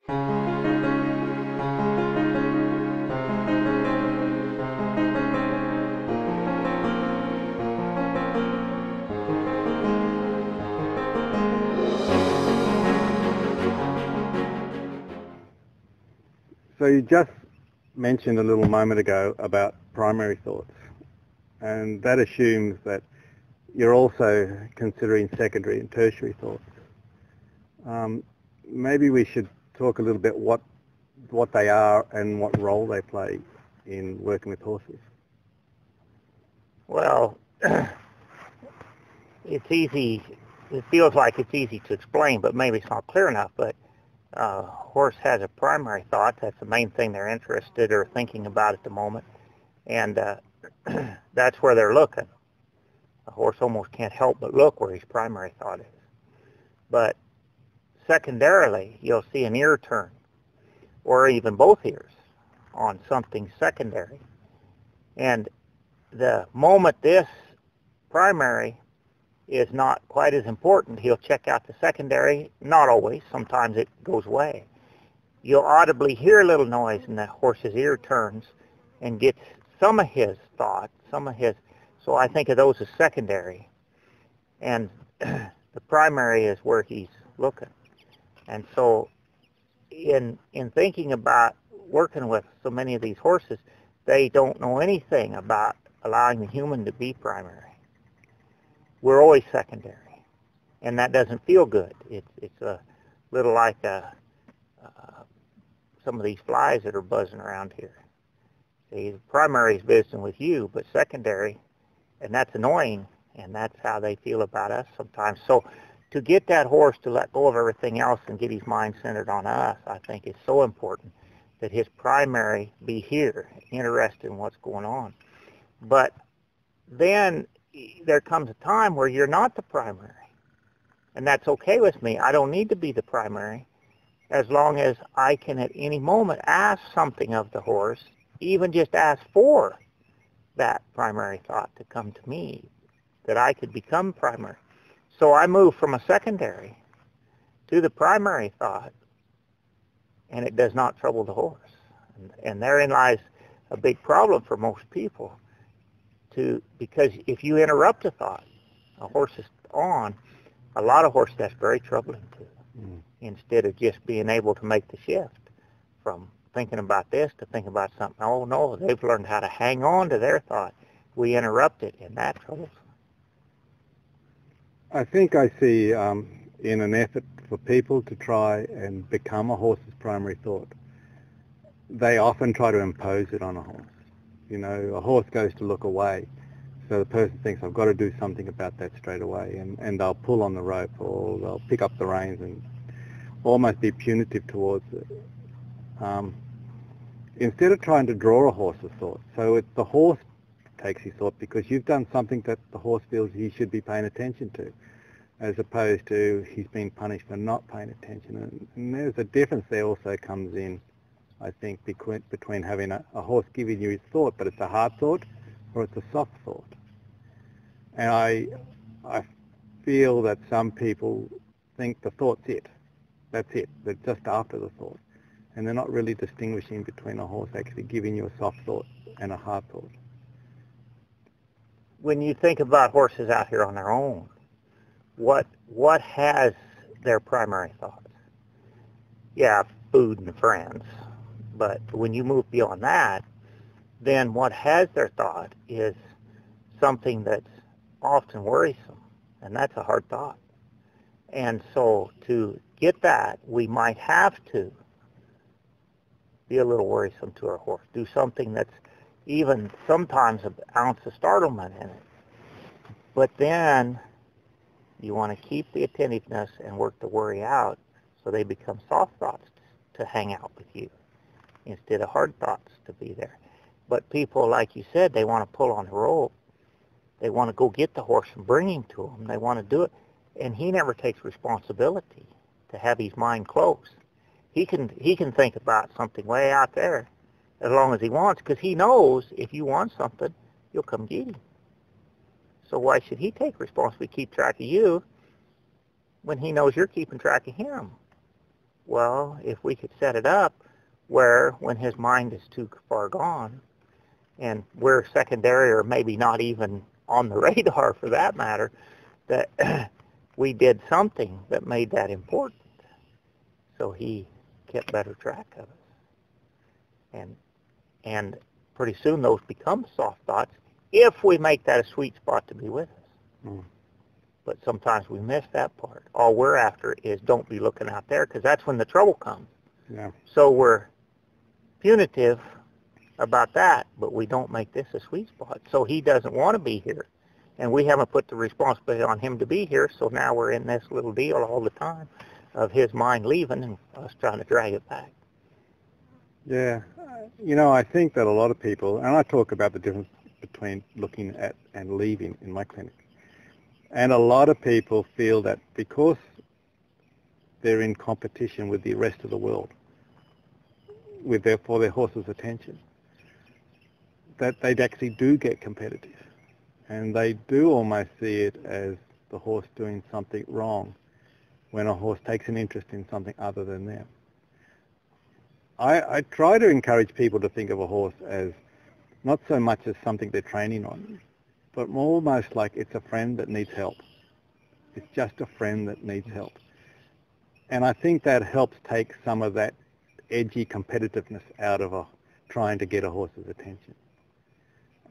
So you just mentioned a little moment ago about primary thoughts, and that assumes that you're also considering secondary and tertiary thoughts. Maybe we should talk a little bit what they are and what role they play in working with horses. Well, it's easy. It feels like it's easy to explain, but maybe it's not clear enough. But horse has a primary thought. That's the main thing they're interested or thinking about at the moment, and that's where they're looking. A horse almost can't help but look where his primary thought is. But secondarily, you'll see an ear turn, or even both ears, on something secondary. And the moment this primary is not quite as important, he'll check out the secondary. Not always. Sometimes it goes away. You'll audibly hear a little noise, and the horse's ear turns and gets some of his thought, so I think of those as secondary. And the primary is where he's looking. And so in thinking about working with so many of these horses, they don't know anything about allowing the human to be primary. We're always secondary, and that doesn't feel good. It's a little like some of these flies that are buzzing around here. See, the primary is visiting with you, but secondary, and that's annoying, and that's how they feel about us sometimes. So to get that horse to let go of everything else and get his mind centered on us, I think is so important that his primary be here, interested in what's going on. But then there comes a time where you're not the primary, and that's okay with me. I don't need to be the primary as long as I can at any moment ask something of the horse, even just ask for that primary thought to come to me, that I could become primary. So I move from a secondary to the primary thought, and it does not trouble the horse. And therein lies a big problem for most people, because if you interrupt a thought, a horse is on, a lot of horses, that's very troubling to them. Instead of just being able to make the shift from thinking about this to thinking about something. Oh no, they've learned how to hang on to their thought. We interrupt it, and that troubles them. I think I see in an effort for people to try and become a horse's primary thought, they often try to impose it on a horse. You know, a horse goes to look away, so the person thinks, I've got to do something about that straight away, and they'll pull on the rope, or they'll pick up the reins and almost be punitive towards it. Instead of trying to draw a horse's thought, so the horse takes his thought because you've done something that the horse feels he should be paying attention to, as opposed to he's being punished for not paying attention. And there's a difference there also comes in, I think, between having a horse giving you his thought, but it's a hard thought or it's a soft thought. And I feel that some people think the thought's it. That's it. They're just after the thought. And they're not really distinguishing between a horse actually giving you a soft thought and a hard thought. When you think about horses out here on their own, what has their primary thoughts? Yeah, food and friends. But when you move beyond that, then what has their thought is something that's often worrisome, and that's a hard thought. And so to get that, we might have to be a little worrisome to our horse, do something that's even sometimes an ounce of startlement in it. But then you want to keep the attentiveness and work the worry out so they become soft thoughts to hang out with you instead of hard thoughts to be there. But people, like you said, they want to pull on the rope. They want to go get the horse and bring him to them. They want to do it. And he never takes responsibility to have his mind closed. He can think about something way out there as long as he wants, because he knows if you want something, you'll come get him. So why should he take responsibility, keep track of you, when he knows you're keeping track of him? Well, if we could set it up where when his mind is too far gone, and we're secondary or maybe not even on the radar for that matter, that we did something that made that important. So he kept better track of us. And pretty soon those become soft thoughts if we make that a sweet spot to be with us. Mm. But sometimes we miss that part. All we're after is don't be looking out there, because that's when the trouble comes. Yeah. So we're punitive about that, but we don't make this a sweet spot. So he doesn't want to be here. And we haven't put the responsibility on him to be here, so now we're in this little deal all the time of his mind leaving and us trying to drag it back. Yeah. I think that a lot of people, and I talk about the difference between looking at and leaving in my clinic, and a lot of people feel that because they're in competition with the rest of the world for their horse's attention, that they actually do get competitive. And they do almost see it as the horse doing something wrong when a horse takes an interest in something other than them. I try to encourage people to think of a horse as not so much as something they're training on, but more almost like it's a friend that needs help. It's just a friend that needs help. And I think that helps take some of that edgy competitiveness out of trying to get a horse's attention.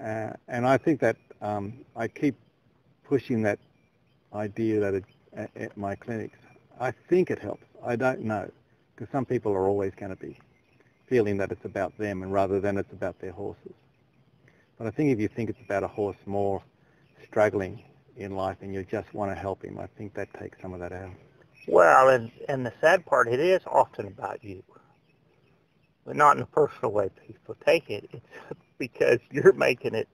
And I think that I keep pushing that idea that at my clinics. I think it helps. I don't know, because some people are always going to be feeling that it's about them and rather than it's about their horses. But I think if you think it's about a horse more struggling in life and you just want to help him, I think that takes some of that out. Well, and the sad part, it is often about you. But not in a personal way people take it. It's because you're making it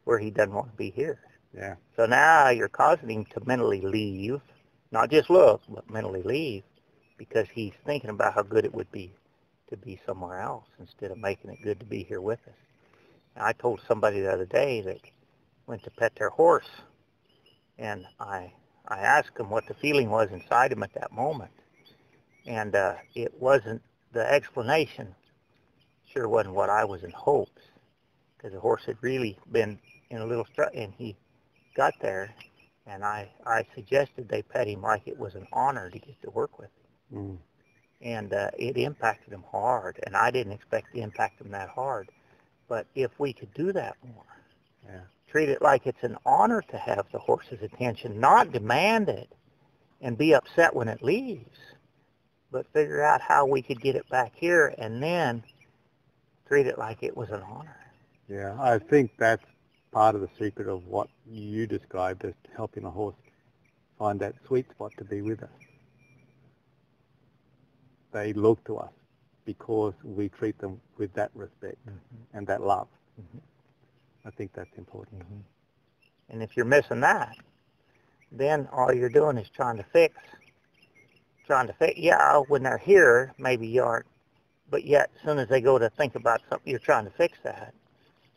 where he doesn't want to be here. Yeah. So now you're causing him to mentally leave, not just look, but mentally leave, because he's thinking about how good it would be to be somewhere else instead of making it good to be here with us. And I told somebody the other day that went to pet their horse, and I asked him what the feeling was inside him at that moment. And it wasn't, the explanation sure wasn't what I was in hopes, because the horse had really been in a little strut, and he got there, and I suggested they pet him like it was an honor to get to work with him. Mm. And it impacted him hard, and I didn't expect to impact him that hard. But if we could do that more, Yeah. treat it like it's an honor to have the horse's attention, not demand it and be upset when it leaves, but figure out how we could get it back here and then treat it like it was an honor. Yeah, I think that's part of the secret of what you described as helping a horse find that sweet spot to be with us. They look to us because we treat them with that respect and that love. Mm-hmm. I think that's important. Mm-hmm. And if you're missing that, then all you're doing is trying to fix. Yeah, when they're here, maybe you aren't, but yet as soon as they go to think about something, you're trying to fix that.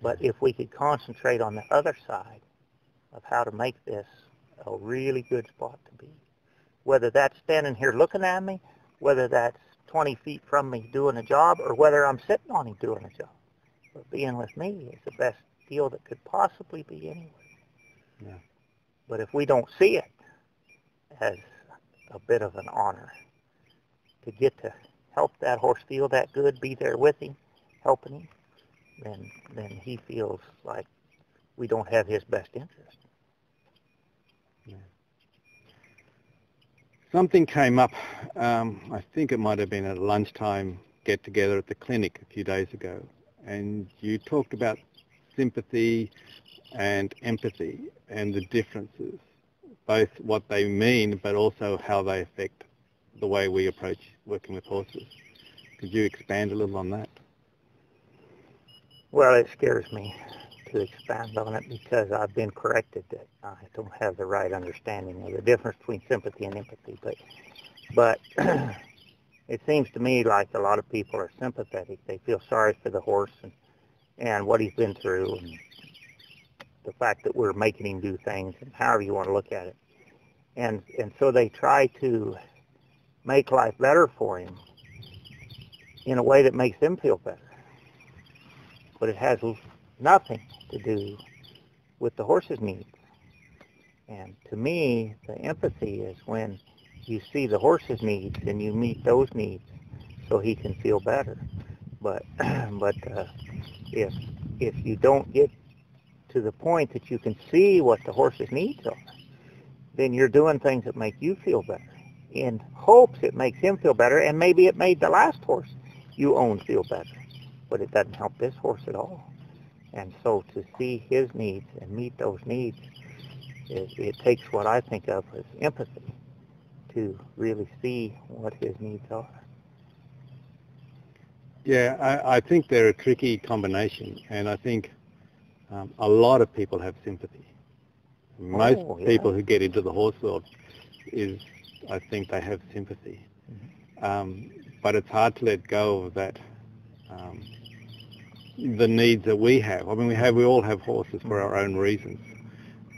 But if we could concentrate on the other side of how to make this a really good spot to be, whether that's standing here looking at me, whether that's 20 feet from me doing a job, or whether I'm sitting on him doing a job. But being with me is the best deal that could possibly be anywhere. Yeah. But if we don't see it as a bit of an honor to get to help that horse feel that good, be there with him, helping him, then he feels like we don't have his best interest. Yeah. Something came up, I think it might have been at a lunchtime get-together at the clinic a few days ago, and you talked about sympathy and empathy and the differences, both what they mean but also how they affect the way we approach working with horses. Could you expand a little on that? Well, it scares me to expand on it because I've been corrected that I don't have the right understanding of the difference between sympathy and empathy. But it seems to me like a lot of people are sympathetic. They feel sorry for the horse and what he's been through and the fact that we're making him do things and however you want to look at it. And so they try to make life better for him in a way that makes him feel better. But it has nothing to do with the horse's needs. And to me, the empathy is when you see the horse's needs and you meet those needs so he can feel better. But if you don't get to the point that you can see what the horse's needs are, then you're doing things that make you feel better in hopes it makes him feel better, and maybe it made the last horse you owned feel better. But it doesn't help this horse at all. And so to see his needs and meet those needs, it takes what I think of as empathy to really see what his needs are. Yeah, I think they're a tricky combination, and I think a lot of people have sympathy. Most people who get into the horse world I think they have sympathy. But it's hard to let go of that, the needs that we have. I mean, we all have horses for our own reasons,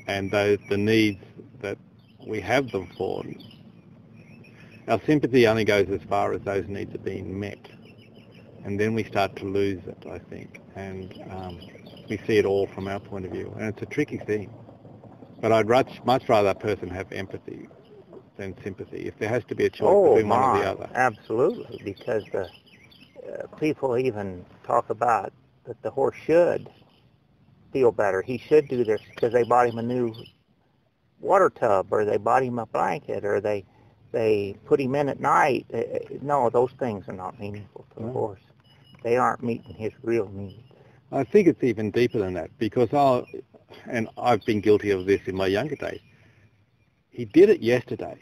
and the needs that we have them for, our sympathy only goes as far as those needs are being met. And then we start to lose it, I think, and we see it all from our point of view. And it's a tricky thing. But I'd much rather a person have empathy than sympathy, if there has to be a choice between one or the other. Absolutely, because people even talk about that the horse should feel better. He should do this because they bought him a new water tub, or they bought him a blanket, or they put him in at night. No, those things are not meaningful to the horse. They aren't meeting his real needs. I think it's even deeper than that, because I've been guilty of this in my younger days. He did it yesterday.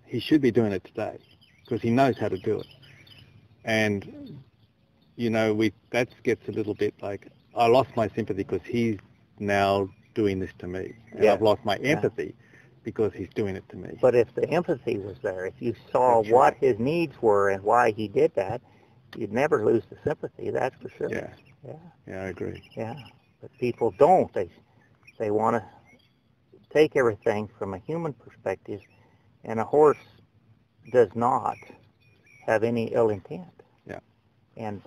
He should be doing it today, because he knows how to do it. And, that gets a little bit like, I lost my sympathy because he's now doing this to me. And I've lost my empathy because he's doing it to me. But if the empathy was there, if you saw what his needs were and why he did that, you'd never lose the sympathy, that's for sure. Yeah, I agree. Yeah, but people don't. They want to take everything from a human perspective, and a horse does not have any ill intent. Yeah. And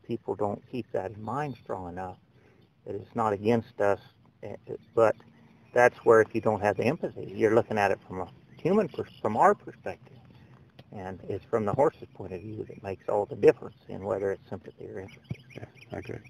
people don't keep that in mind strong enough, that it's not against us, but that's where, if you don't have the empathy, you're looking at it from a human, from our perspective. And it's from the horse's point of view that makes all the difference in whether it's sympathy or empathy. Yeah, I agree.